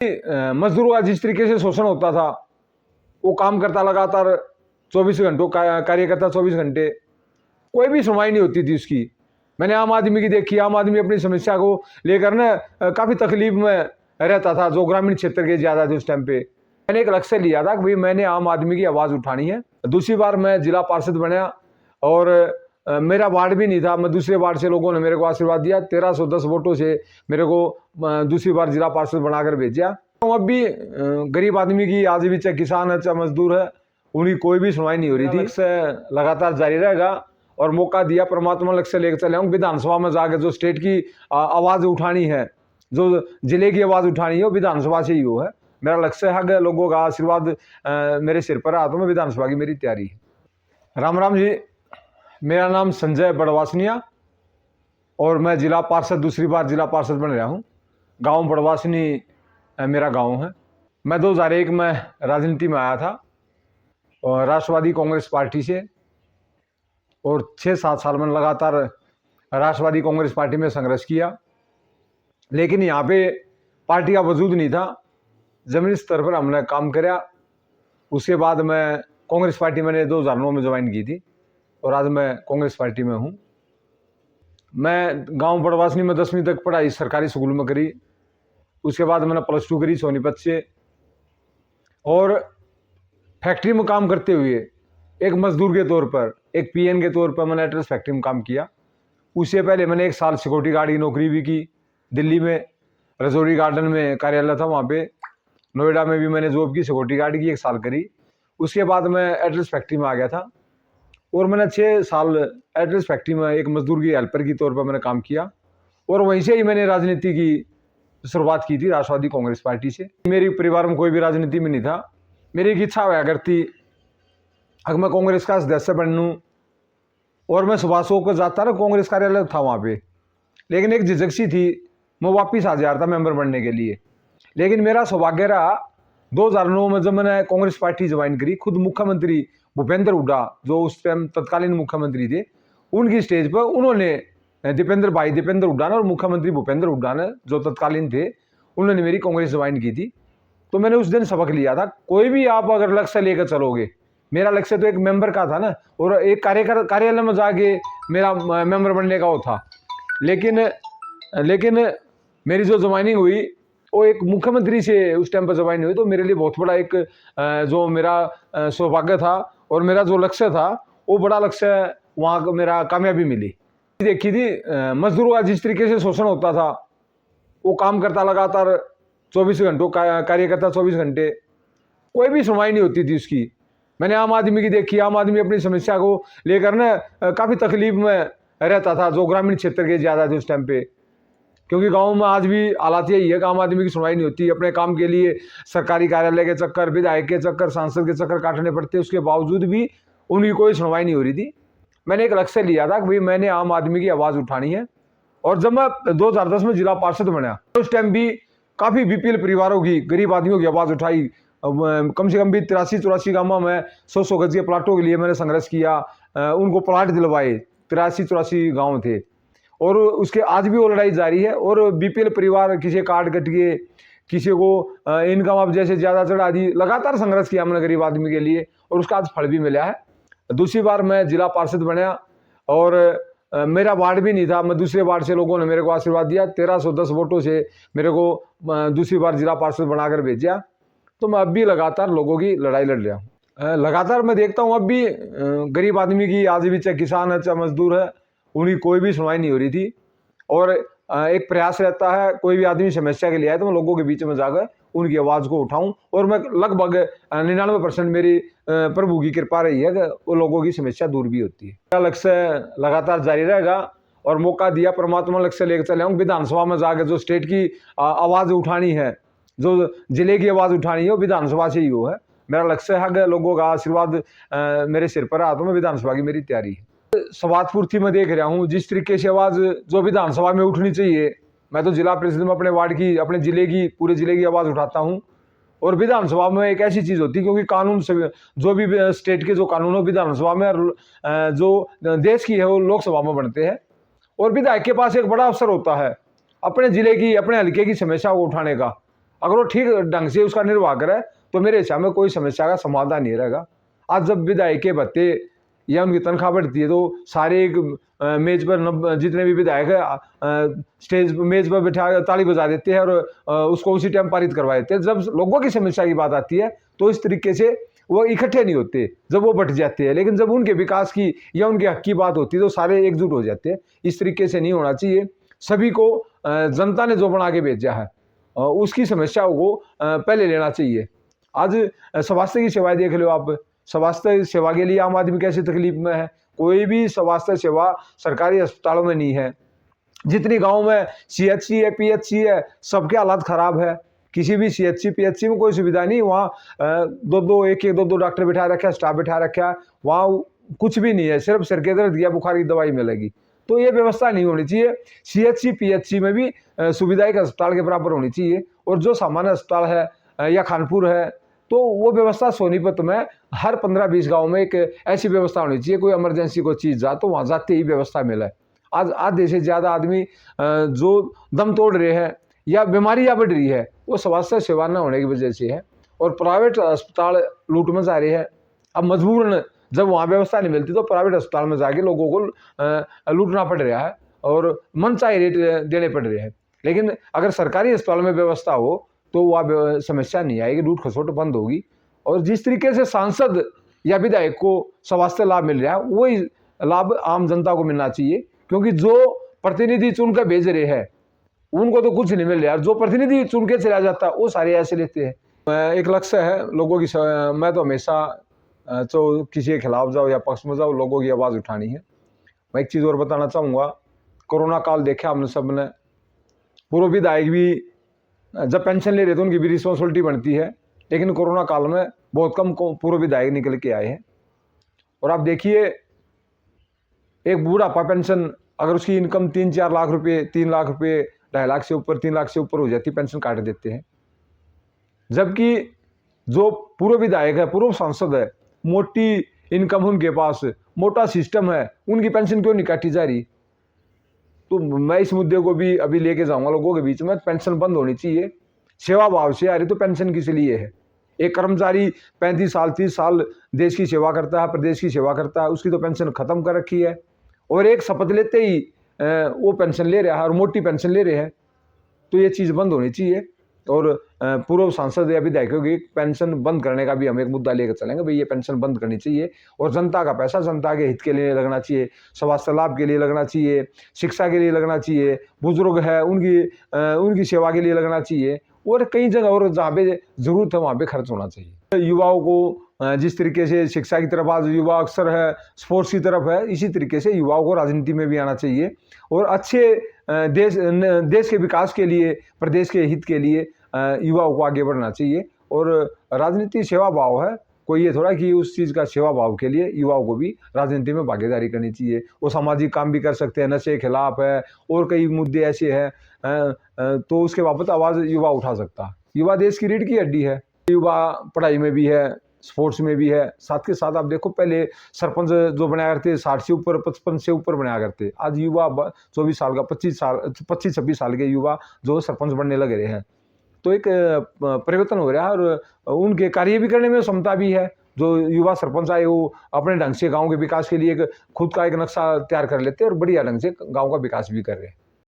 मजदूरों का जिस तरीके से शोषण होता था, वो काम करता लगातार 24 घंटों का कार्य करता 24 घंटे, कोई भी सुनवाई नहीं होती थी उसकी। मैंने आम आदमी की देखी, आम आदमी अपनी समस्या को लेकर ना काफ़ी तकलीफ में रहता था, जो ग्रामीण क्षेत्र के ज़्यादा थे उस टाइम पे। मैंने एक लक्ष्य लिया था कि भाई मैंने आम आदमी की आवाज़ उठानी है। दूसरी बार मैं जिला पार्षद बना और मेरा वार्ड भी नहीं था, मैं दूसरे वार्ड से लोगों ने मेरे को आशीर्वाद दिया, 1310 वोटों से मेरे को दूसरी बार जिला पार्षद बनाकर भेजा। तो अब भी गरीब आदमी की आज भी चाहे किसान है चाहे मजदूर है, उनकी कोई भी सुनवाई नहीं हो रही थी। लक्ष्य लगातार जारी रहेगा और मौका दिया परमात्मा लक्ष्य लेकर चले आऊँ। विधानसभा में जाकर जो स्टेट की आवाज़ उठानी है, जो जिले की आवाज़ उठानी है, वो विधानसभा से ही हो है। मेरा लक्ष्य है कि लोगों का आशीर्वाद मेरे सिर पर है, तो मैं विधानसभा की मेरी तैयारी है। राम राम जी, मेरा नाम संजय बड़वासनिया और मैं जिला पार्षद दूसरी बार जिला पार्षद बन रहा हूँ। गांव बड़वासनी मेरा गांव है। मैं 2001 में राजनीति में आया था और राष्ट्रवादी कांग्रेस पार्टी से, और 6-7 साल में लगातार राष्ट्रवादी कांग्रेस पार्टी में संघर्ष किया, लेकिन यहाँ पे पार्टी का वजूद नहीं था। जमीनी स्तर पर हमने काम किया। उसके बाद मैं कांग्रेस पार्टी मैंने 2009 में ज्वाइन की थी और आज मैं कांग्रेस पार्टी में हूँ। मैं गांव बड़वासनी में 10वीं तक पढ़ाई सरकारी स्कूल में करी। उसके बाद मैंने +2 करी सोनीपत से, और फैक्ट्री में काम करते हुए एक मजदूर के तौर पर, एक पीएन के तौर पर मैंने एड्रेस फैक्ट्री में काम किया। उससे पहले मैंने 1 साल सिक्योरिटी गार्ड की नौकरी भी की दिल्ली में, रजौरी गार्डन में कार्यालय था वहाँ पे। नोएडा में भी मैंने जॉब की, सिक्योरिटी गार्ड की 1 साल करी। उसके बाद मैं एड्रेस फैक्ट्री में आ गया था और मैंने 6 साल एड्रेस फैक्ट्री में एक मजदूर की हेल्पर की तौर पर मैंने काम किया, और वहीं से ही मैंने राजनीति की शुरुआत की थी राष्ट्रवादी कांग्रेस पार्टी से। मेरे परिवार में कोई भी राजनीति में नहीं था। मेरी एक इच्छा हुआ करती अगर मैं कांग्रेस का सदस्य बन लूँ, और मैं सुबह को जाता ना, कांग्रेस कार्यालय था वहाँ पे, लेकिन एक झिझक सी थी, मैं वापिस आ जा रहा था मेंबर बनने के लिए। लेकिन मेरा सौभाग्य रहा 2009 में जब मैंने कांग्रेस पार्टी ज्वाइन करी, खुद मुख्यमंत्री भूपेंद्र हुड्डा जो उस टाइम तत्कालीन मुख्यमंत्री थे, उनकी स्टेज पर उन्होंने दीपेंद्र हुड्डा ने और मुख्यमंत्री भूपेंद्र हुड्डा ने जो तत्कालीन थे, उन्होंने मेरी कांग्रेस ज्वाइन की थी। तो मैंने उस दिन सबक लिया था, कोई भी आप अगर लक्ष्य लेकर चलोगे, मेरा लक्ष्य तो एक मेंबर का था ना, और एक कार्यालय में जाके मेरा मेंबर बनने का वो था। लेकिन मेरी जो ज्वाइनिंग हुई वो एक मुख्यमंत्री से उस टाइम पर ज्वाइन हुई, तो मेरे लिए बहुत बड़ा एक जो मेरा सौभाग्य था और मेरा जो लक्ष्य था, वो बड़ा लक्ष्य वहाँ का मेरा कामयाबी मिली। देखी थी मजदूरों का जिस तरीके से शोषण होता था, वो काम करता लगातार 24 घंटों का कार्य करता 24 घंटे, कोई भी सुनवाई नहीं होती थी उसकी। मैंने आम आदमी की देखी, आम आदमी अपनी समस्या को लेकर ना काफ़ी तकलीफ में रहता था, जो ग्रामीण क्षेत्र के ज़्यादा थे उस टाइम पे। क्योंकि गांव में आज भी हालात यही है कि आम आदमी की सुनवाई नहीं होती। अपने काम के लिए सरकारी कार्यालय के चक्कर, विधायक के चक्कर, सांसद के चक्कर काटने पड़ते, उसके बावजूद भी उनकी कोई सुनवाई नहीं हो रही थी। मैंने एक लक्ष्य लिया था कि भाई मैंने आम आदमी की आवाज़ उठानी है। और जब मैं 2010 में जिला पार्षद बना, उस टाइम भी काफ़ी बीपीएल परिवारों की, गरीब आदमियों की आवाज़ उठाई। कम से कम भी 83-84 गाँव में 100-100 गज के प्लाटों के लिए मैंने संघर्ष किया, उनको प्लाट दिलवाए। 83-84 गाँव थे, और उसके आज भी वो लड़ाई जारी है। और बीपीएल परिवार, किसी कार्ड कट गए, किसी को इनकम अब जैसे ज़्यादा चढ़ा दी, लगातार संघर्ष किया हमने गरीब आदमी के लिए, और उसका आज फल भी मिला है। दूसरी बार मैं जिला पार्षद बना और मेरा वार्ड भी नहीं था, मैं दूसरे वार्ड से लोगों ने मेरे को आशीर्वाद दिया, 1310 वोटों से मेरे को दूसरी बार जिला पार्षद बनाकर भेजा। तो मैं अब भी लगातार लोगों की लड़ाई लड़ रहा हूँ। लगातार मैं देखता हूँ अब भी गरीब आदमी की आज भी, चाहे किसान है चाहे मजदूर है, उनकी कोई भी सुनवाई नहीं हो रही थी। और एक प्रयास रहता है, कोई भी आदमी समस्या के लिए आए तो मैं लोगों के बीच में जाकर उनकी आवाज़ को उठाऊं, और मैं लगभग 99% मेरी प्रभु की कृपा रही है कि वो लोगों की समस्या दूर भी होती है। मेरा लक्ष्य लगातार जारी रहेगा और मौका दिया परमात्मा लक्ष्य लेकर चले आऊँ। विधानसभा में जाकर जो स्टेट की आवाज़ उठानी है, जो जिले की आवाज़ उठानी है, वो विधानसभा से ही हो है। मेरा लक्ष्य है कि लोगों का आशीर्वाद मेरे सिर पर आ, तो मैं विधानसभा की मेरी तैयारी है। स्वाद पूर्ति में देख रहा हूँ जिस तरीके से आवाज़ जो विधानसभा में उठनी चाहिए, मैं तो जिला परिषद में अपने वार्ड की, अपने जिले की, पूरे जिले की आवाज़ उठाता हूँ। और विधानसभा में एक ऐसी चीज़ होती है, क्योंकि कानून से जो भी स्टेट के जो कानून हो विधानसभा में, जो देश की है वो लोकसभा में बनते हैं। और विधायक के पास एक बड़ा अवसर होता है अपने जिले की, अपने हल्के की समस्या को उठाने का। अगर वो ठीक ढंग से उसका निर्वाह करे तो मेरे हिसाब में कोई समस्या का समाधान नहीं रहेगा। आज जब विधायक के भत्ते या उनकी तनख्वाह बढ़ती है तो सारे एक मेज पर जितने भी विधायक है स्टेज मेज पर बैठा ताली बजा देते हैं और उसको उसी टाइम पारित करवा देते हैं। जब लोगों की समस्या की बात आती है तो इस तरीके से वो इकट्ठे नहीं होते, जब वो बट जाते हैं। लेकिन जब उनके विकास की या उनके हक की बात होती है तो सारे एकजुट हो जाते हैं। इस तरीके से नहीं होना चाहिए। सभी को जनता ने जो बना के भेजा है उसकी समस्याओं को पहले लेना चाहिए। आज स्वास्थ्य की सेवाएं देख लो आप, स्वास्थ्य सेवा के लिए आम आदमी कैसी तकलीफ में है। कोई भी स्वास्थ्य सेवा सरकारी अस्पतालों में नहीं है। जितनी गांव में सीएचसी है, पीएचसी है, सबके हालात खराब है। किसी भी सीएचसी पीएचसी में कोई सुविधा नहीं। वहाँ दो डॉक्टर बैठा रखा है, स्टाफ बैठा रखा है, वहाँ कुछ भी नहीं है, सिर्फ सिर के दर्द या बुखार की दवाई मिलेगी। तो ये व्यवस्था नहीं होनी चाहिए। सीएचसी पीएचसी में भी सुविधा एक अस्पताल के बराबर होनी चाहिए। और जो सामान्य अस्पताल है या खानपुर है तो वो व्यवस्था सोनीपत में हर 15-20 गांव में एक ऐसी व्यवस्था होनी चाहिए। कोई इमरजेंसी को चीज़ जा तो वहाँ जाते ही व्यवस्था मिले। आज आधे से ज़्यादा आदमी जो दम तोड़ रहे हैं या बीमारियाँ बढ़ रही है वो स्वास्थ्य सेवा न होने की वजह से है। और प्राइवेट अस्पताल लूट में जा रहे हैं। अब मजबूरन जब वहाँ व्यवस्था नहीं मिलती तो प्राइवेट अस्पताल में जाके लोगों को लूटना पड़ रहा है और मनचाहे रेट देने पड़ रहे हैं। लेकिन अगर सरकारी अस्पताल में व्यवस्था हो तो वह समस्या नहीं आएगी, लूट खसोट बंद होगी। और जिस तरीके से सांसद या विधायक को स्वास्थ्य लाभ मिल रहा है वही लाभ आम जनता को मिलना चाहिए। क्योंकि जो प्रतिनिधि चुन कर भेज रहे हैं उनको तो कुछ नहीं मिल रहा है। जो प्रतिनिधि चुन के चला जाता है वो सारे ऐसे लेते हैं। एक लक्ष्य है लोगों की मैं तो हमेशा तो किसी के खिलाफ जाओ या पक्ष में जाओ, लोगों की आवाज़ उठानी है। मैं एक चीज़ और बताना चाहूँगा, कोरोना काल देखा हमने सब ने। पूर्व विधायक भी जब पेंशन ले रहे थे उनकी भी रिस्पॉन्सिबिलिटी बनती है। लेकिन कोरोना काल में बहुत कम पूर्व विधायक निकल के आए हैं। और आप देखिए एक बुढ़ापा पेंशन अगर उसकी इनकम 3-4 लाख रुपए, 3 लाख रुपए, 2.5 लाख से ऊपर, 3 लाख से ऊपर हो जाती, पेंशन काट देते हैं। जबकि जो पूर्व विधायक है, पूर्व सांसद है, मोटी इनकम उनके पास, मोटा सिस्टम है, उनकी पेंशन क्यों नहीं काटी जा रही? तो मैं इस मुद्दे को भी अभी लेके जाऊंगा लोगों के बीच में। पेंशन बंद होनी चाहिए। सेवा भाव से आ रही तो पेंशन किस लिए है? एक कर्मचारी 35 साल 30 साल देश की सेवा करता है, प्रदेश की सेवा करता है, उसकी तो पेंशन खत्म कर रखी है। और एक शपथ लेते ही वो पेंशन ले रहा है और मोटी पेंशन ले रहे हैं। तो ये चीज़ बंद होनी चाहिए। और पूर्व सांसद या विधायकों की पेंशन बंद करने का भी हम एक मुद्दा लेकर चलेंगे। भाई ये पेंशन बंद करनी चाहिए और जनता का पैसा जनता के हित के लिए लगना चाहिए, स्वास्थ्य लाभ के लिए लगना चाहिए, शिक्षा के लिए लगना चाहिए, बुजुर्ग है उनकी सेवा के लिए लगना चाहिए। और कई जगह और जहाँ पे जरूरत है वहाँ पे खर्च होना चाहिए। युवाओं को जिस तरीके से शिक्षा की तरफ आज युवा अक्सर है, स्पोर्ट्स की तरफ है, इसी तरीके से युवाओं को राजनीति में भी आना चाहिए। और अच्छे देश के विकास के लिए, प्रदेश के हित के लिए युवाओं को आगे बढ़ना चाहिए। और राजनीति सेवा भाव है, कोई ये थोड़ा कि उस चीज़ का सेवा भाव के लिए युवाओं को भी राजनीति में भागीदारी करनी चाहिए। वो सामाजिक काम भी कर सकते हैं, नशे के खिलाफ है और कई मुद्दे ऐसे हैं तो उसके बाबत आवाज़ युवा उठा सकता है। युवा देश की रीढ़ की हड्डी है। युवा पढ़ाई में भी है, स्पोर्ट्स में भी है। साथ के साथ आप देखो पहले सरपंच जो बनाया करते 60 से ऊपर 55 से ऊपर बनाया करते, आज युवा 24 साल का 25-26 साल के युवा जो सरपंच बनने लगे रहे हैं। तो एक परिवर्तन हो रहा है और उनके कार्य भी करने में क्षमता भी है। जो युवा सरपंच आए वो अपने ढंग से गांव के विकास के लिए खुद का एक नक्शा तैयार कर लेते हैं और बढ़िया ढंग से गांव का विकास भी कर रहे हैं।